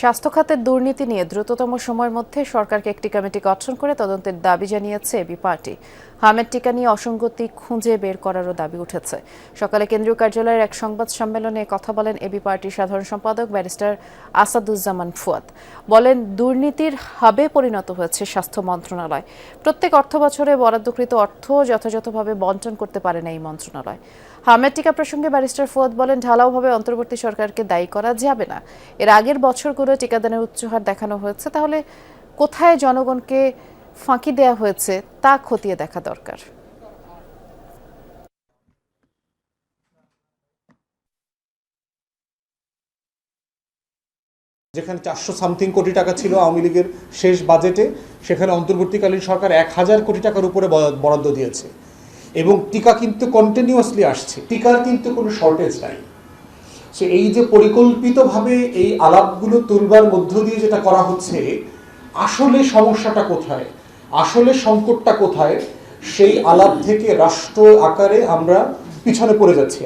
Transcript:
স্বাস্থ্য খাতের দুর্নীতি নিয়ে দ্রুততম সময়ের মধ্যে সরকারকে একটি কমিটি গঠন করে তদন্তের দাবি জানিয়েছে এবি পার্টি। হামের টিকা নিয়ে অসঙ্গতি খুঁজে বের করারও দাবি উঠেছে। সকালে কেন্দ্রীয় কার্যালয়ের এক সংবাদ সম্মেলনে কথা বলেন এবি পার্টির সাধারণ সম্পাদক ব্যারিস্টার আসাদুজ্জামান ফুয়াদ। বলেন, দুর্নীতির হাবে পরিণত হয়েছে স্বাস্থ্য মন্ত্রণালয়। প্রত্যেক অর্থবছরে বরাদ্দকৃত অর্থ যথাযথভাবে বণ্টন করতে পারে না এই মন্ত্রণালয়। হামের টিকা প্রসঙ্গে ব্যারিস্টার ফুয়াদ বলেন, ঢালাওভাবে অন্তর্বর্তী সরকারকে দায়ী করা যাবে না। এর আগের বছরগুলো টিকাদানের উচ্চ হার দেখানো হয়েছে, তাহলে কোথায় জনগণকে ফাঁকি দেয়া হয়েছে তা খতিয়ে দেখা দরকার। যেখানে 400 কোটি টাকা ছিল আওয়ামী লীগের শেষ বাজেটে, সেখানে অন্তর্বর্তীকালীন সরকার 1000 কোটি টাকার উপরে বরাদ্দ দিয়েছে এবং টিকা কিন্তু কন্টিনিউয়াসলি আসছে। টিকার কিন্তু কোনো শর্টেজ নাই। সো এই যে পরিকল্পিতভাবে এই আলাপগুলো তুলবার মধ্য দিয়ে যেটা করা হচ্ছে, আসলে সমস্যাটা কোথায়, আসলে সংকটটা কোথায়, সেই আলাপ থেকে রাষ্ট্র আকারে আমরা পিছনে পড়ে যাচ্ছি।